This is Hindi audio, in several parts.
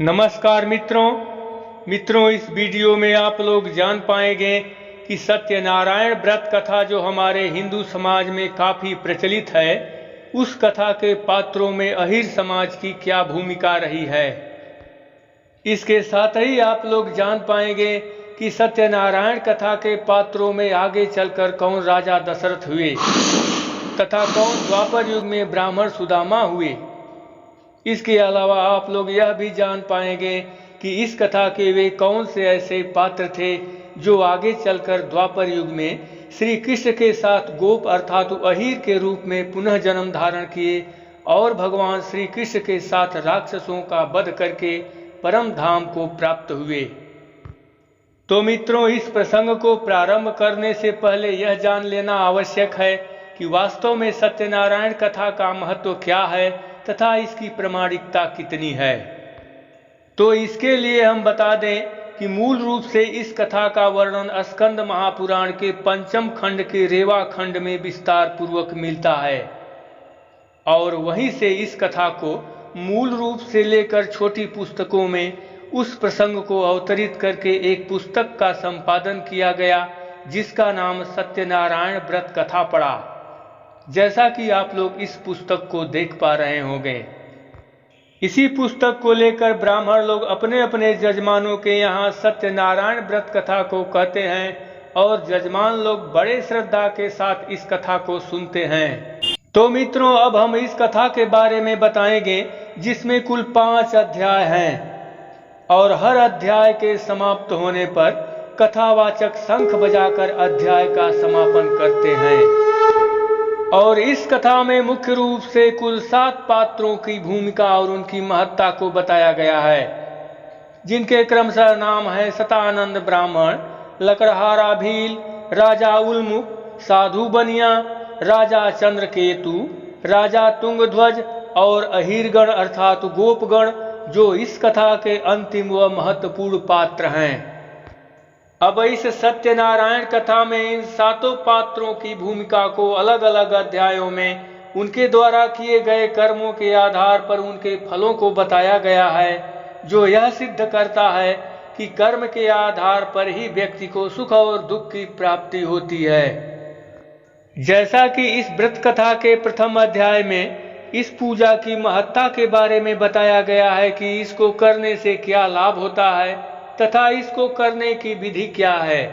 नमस्कार मित्रों, इस वीडियो में आप लोग जान पाएंगे कि सत्यनारायण व्रत कथा जो हमारे हिंदू समाज में काफ़ी प्रचलित है, उस कथा के पात्रों में अहीर समाज की क्या भूमिका रही है। इसके साथ ही आप लोग जान पाएंगे कि सत्यनारायण कथा के पात्रों में आगे चलकर कौन राजा दशरथ हुए तथा कौन द्वापर युग में ब्राह्मण सुदामा हुए। इसके अलावा आप लोग यह भी जान पाएंगे कि इस कथा के वे कौन से ऐसे पात्र थे जो आगे चलकर द्वापर युग में श्री कृष्ण के साथ गोप अर्थात अहीर के रूप में पुनः जन्म धारण किए और भगवान श्री कृष्ण के साथ राक्षसों का वध करके परम धाम को प्राप्त हुए। तो मित्रों, इस प्रसंग को प्रारंभ करने से पहले यह जान लेना आवश्यक है कि वास्तव में सत्यनारायण कथा का महत्व क्या है तथा इसकी प्रामाणिकता कितनी है। तो इसके लिए हम बता दें कि मूल रूप से इस कथा का वर्णन स्कंद महापुराण के पंचम खंड के रेवा खंड में विस्तार पूर्वक मिलता है और वहीं से इस कथा को मूल रूप से लेकर छोटी पुस्तकों में उस प्रसंग को अवतरित करके एक पुस्तक का संपादन किया गया जिसका नाम सत्यनारायण व्रत कथा पड़ा, जैसा कि आप लोग इस पुस्तक को देख पा रहे होंगे। इसी पुस्तक को लेकर ब्राह्मण लोग अपने अपने जजमानों के यहाँ सत्यनारायण व्रत कथा को कहते हैं और जजमान लोग बड़े श्रद्धा के साथ इस कथा को सुनते हैं। तो मित्रों, अब हम इस कथा के बारे में बताएंगे जिसमें कुल 5 अध्याय हैं और हर अध्याय के समाप्त होने पर कथावाचक शंख बजाकर अध्याय का समापन करते हैं। और इस कथा में मुख्य रूप से कुल 7 पात्रों की भूमिका और उनकी महत्ता को बताया गया है, जिनके क्रमशः नाम है शतानंद ब्राह्मण, लकड़हारा भील, राजा उल्मुख, साधु बनिया, राजा चंद्रकेतु, राजा तुंगध्वज और अहीरगण अर्थात गोपगण, जो इस कथा के अंतिम व महत्वपूर्ण पात्र हैं। अब इस सत्यनारायण कथा में इन 7 पात्रों की भूमिका को अलग अलग अध्यायों में उनके द्वारा किए गए कर्मों के आधार पर उनके फलों को बताया गया है, जो यह सिद्ध करता है कि कर्म के आधार पर ही व्यक्ति को सुख और दुख की प्राप्ति होती है। जैसा कि इस व्रत कथा के प्रथम अध्याय में इस पूजा की महत्ता के बारे में बताया गया है कि इसको करने से क्या लाभ होता है तथा इसको करने की विधि क्या है,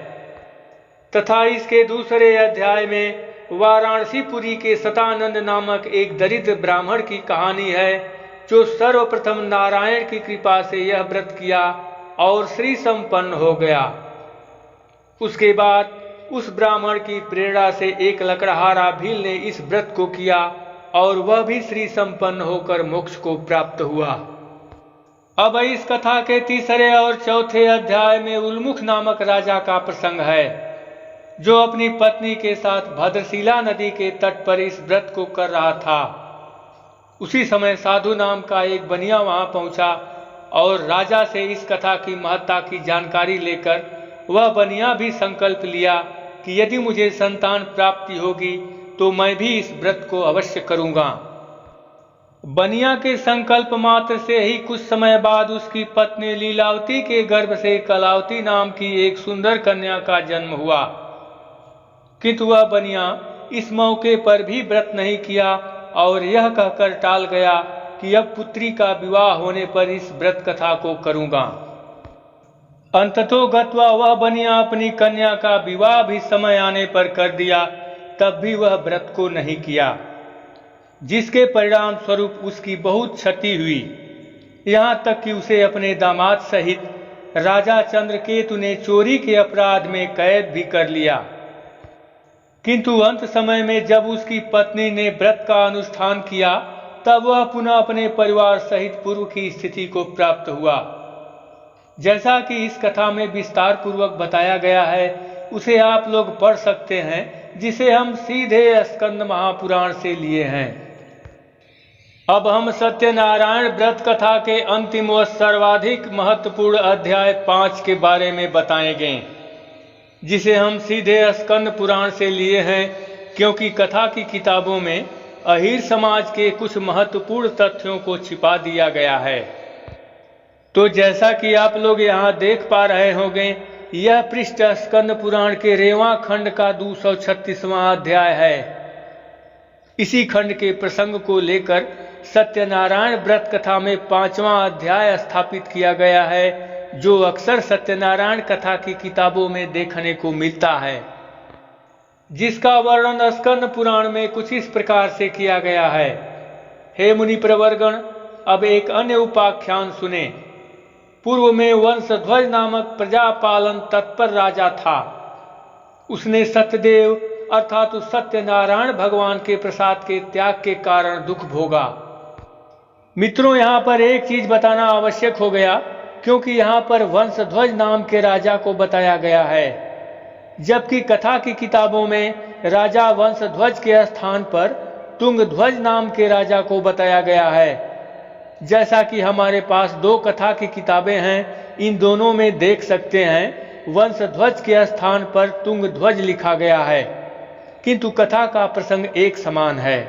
तथा इसके दूसरे अध्याय में वाराणसीपुरी के शतानंद नामक एक दरिद्र ब्राह्मण की कहानी है जो सर्वप्रथम नारायण की कृपा से यह व्रत किया और श्री संपन्न हो गया। उसके बाद उस ब्राह्मण की प्रेरणा से एक लकड़हारा भील ने इस व्रत को किया और वह भी श्री संपन्न होकर मोक्ष को प्राप्त हुआ। अब इस कथा के तीसरे और चौथे अध्याय में उल्मुख नामक राजा का प्रसंग है, जो अपनी पत्नी के साथ भद्रशिला नदी के तट पर इस व्रत को कर रहा था। उसी समय साधु नाम का एक बनिया वहां पहुंचा और राजा से इस कथा की महत्ता की जानकारी लेकर वह बनिया भी संकल्प लिया कि यदि मुझे संतान प्राप्ति होगी तो मैं भी इस व्रत को अवश्य करूंगा। बनिया के संकल्प मात्र से ही कुछ समय बाद उसकी पत्नी लीलावती के गर्भ से कलावती नाम की एक सुंदर कन्या का जन्म हुआ, किंतु वह बनिया इस मौके पर भी व्रत नहीं किया और यह कहकर टाल गया कि अब पुत्री का विवाह होने पर इस व्रत कथा को करूंगा। अंततो गत्वा वह बनिया अपनी कन्या का विवाह भी समय आने पर कर दिया, तब भी वह व्रत को नहीं किया, जिसके परिणाम स्वरूप उसकी बहुत क्षति हुई। यहाँ तक कि उसे अपने दामाद सहित राजा चंद्रकेतु ने चोरी के अपराध में कैद भी कर लिया। किंतु अंत समय में जब उसकी पत्नी ने व्रत का अनुष्ठान किया, तब वह पुनः अपने परिवार सहित पूर्व की स्थिति को प्राप्त हुआ। जैसा कि इस कथा में विस्तार पूर्वक बताया गया है, उसे आप लोग पढ़ सकते हैं, जिसे हम सीधे स्कंद महापुराण से लिए हैं। अब हम सत्यनारायण व्रत कथा के अंतिम व सर्वाधिक महत्वपूर्ण अध्याय 5 के बारे में बताएंगे, जिसे हम सीधे स्कंद पुराण से लिए हैं, क्योंकि कथा की किताबों में अहीर समाज के कुछ महत्वपूर्ण तथ्यों को छिपा दिया गया है। तो जैसा कि आप लोग यहाँ देख पा रहे होंगे, यह पृष्ठ स्कंद पुराण के रेवां खंड का 236वां अध्याय है। इसी खंड के प्रसंग को लेकर सत्यनारायण व्रत कथा में 5वां अध्याय स्थापित किया गया है, जो अक्सर सत्यनारायण कथा की किताबों में देखने को मिलता है, जिसका वर्णन स्कंद पुराण में कुछ इस प्रकार से किया गया है। हे मुनि प्रवरगण, अब एक अन्य उपाख्यान सुने। पूर्व में वंशध्वज नामक प्रजापालन तत्पर राजा था। उसने सत्यदेव अर्थात सत्यनारायण भगवान के प्रसाद के त्याग के कारण दुख भोगा। मित्रों, यहाँ पर एक चीज बताना आवश्यक हो गया, क्योंकि यहाँ पर वंशध्वज नाम के राजा को बताया गया है, जबकि कथा की किताबों में राजा वंशध्वज के स्थान पर तुंगध्वज नाम के राजा को बताया गया है। जैसा कि हमारे पास 2 कथा की किताबें हैं, इन दोनों में देख सकते हैं वंशध्वज के स्थान पर तुंगध्वज लिखा गया है, किंतु कथा का प्रसंग एक समान है।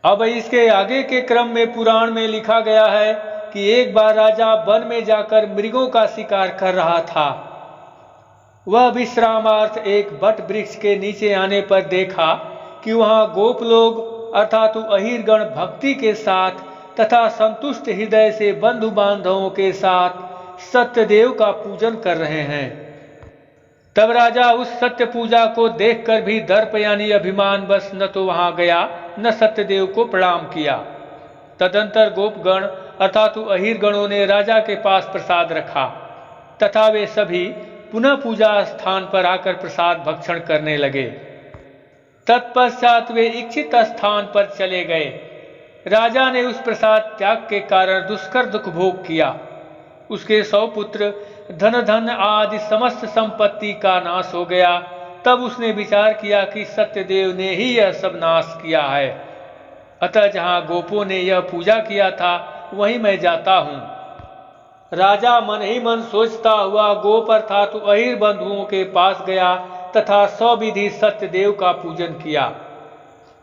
अब इसके आगे के क्रम में पुराण में लिखा गया है कि एक बार राजा वन में जाकर मृगों का शिकार कर रहा था। वह विश्रामार्थ एक बट वृक्ष के नीचे आने पर देखा कि वहां गोप लोग अर्थात अहिरगण भक्ति के साथ तथा संतुष्ट हृदय से बंधु बांधवों के साथ सत्यदेव का पूजन कर रहे हैं। तब राजा उस सत्य पूजा को देखकर भी दर्प यानी अभिमान बस न तो वहां गया न सत्यदेव को प्रणाम किया। तदंतर गोपगण अर्थात अहिरगणों ने राजा के पास प्रसाद रखा तथा वे सभी पुनः पूजा स्थान पर आकर प्रसाद भक्षण करने लगे। तत्पश्चात वे इच्छित स्थान पर चले गए। राजा ने उस प्रसाद त्याग के कारण दुष्कर दुख भोग किया। उसके 100 पुत्र, धन आदि समस्त संपत्ति का नाश हो गया। तब उसने विचार किया कि सत्यदेव ने ही यह सब नाश किया है, अतः जहाँ गोपों ने यह पूजा किया था वहीं मैं जाता हूँ। राजा मन ही मन सोचता हुआ गोप अर्थात अहिर बंधुओं के पास गया तथा सविधि सत्यदेव का पूजन किया।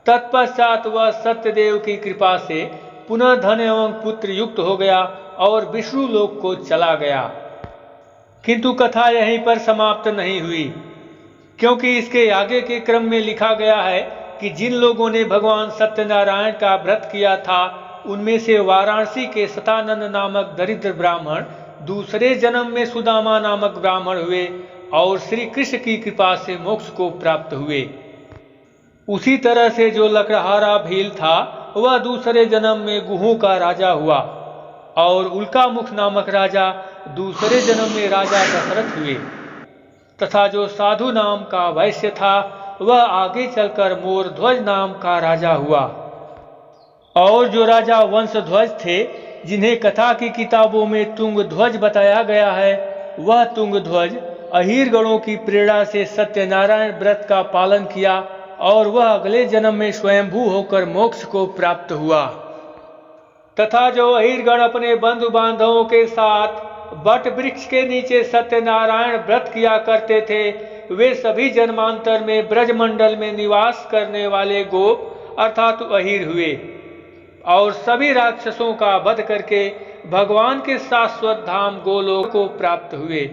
तत्पश्चात वह सत्यदेव की कृपा से पुनः धन एवं पुत्र युक्त हो गया और विष्णु लोक को चला गया। किंतु कथा यहीं पर समाप्त नहीं हुई, क्योंकि इसके आगे के क्रम में लिखा गया है कि जिन लोगों ने भगवान सत्यनारायण का व्रत किया था, उनमें से वाराणसी के सतानंद नामक दरिद्र ब्राह्मण दूसरे जन्म में सुदामा नामक ब्राह्मण हुए और श्री कृष्ण की कृपा से मोक्ष को प्राप्त हुए। उसी तरह से जो लकड़हारा भील था, वह दूसरे जन्म में गुहू का राजा हुआ और उल्कामुख नामक राजा दूसरे जन्म में राजा दशरथ हुए, तथा जो साधु नाम का वैश्य था, वह आगे चलकर मोरध्वज नाम का राजा हुआ। और जो राजा वंशध्वज थे, जिन्हें कथा की किताबों में तुंगध्वज बताया गया है, वह तुंगध्वज अहिरगणों की प्रेरणा से सत्यनारायण व्रत का पालन किया और वह अगले जन्म में स्वयंभू होकर मोक्ष को प्राप्त हुआ। तथा जो अहिरगण अपने बंधु बांधवों के साथ बट वृक्ष के नीचे सत्यनारायण व्रत किया करते थे, वे सभी जन्मांतर में ब्रजमंडल में निवास करने वाले गोप अर्थात अहिर हुए और सभी राक्षसों का वध करके भगवान के शाश्वत धाम गोलोक को प्राप्त हुए।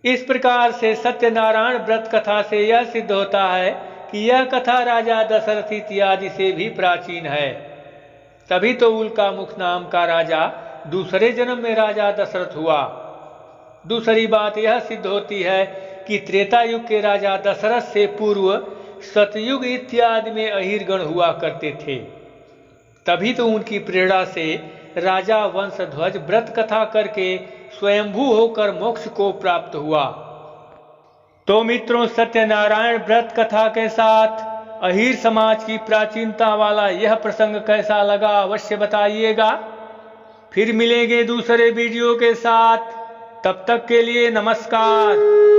इस प्रकार से सत्यनारायण व्रत कथा से यह सिद्ध होता है कि यह कथा राजा दशरथ इत्यादि से भी प्राचीन है। तभी तो उल्कामुख नाम का राजा दूसरे जन्म में राजा दशरथ हुआ। दूसरी बात यह सिद्ध होती है कि त्रेता युग के राजा दशरथ से पूर्व सतयुग इत्यादि में अहिरगण हुआ करते थे। तभी तो उनकी प्रेरणा से राजा वंशध्वज व्रत कथा करके स्वयंभू होकर मोक्ष को प्राप्त हुआ। तो मित्रों, सत्यनारायण व्रत कथा के साथ अहिर समाज की प्राचीनता वाला यह प्रसंग कैसा लगा अवश्य बताइएगा। फिर मिलेंगे दूसरे वीडियो के साथ, तब तक के लिए नमस्कार।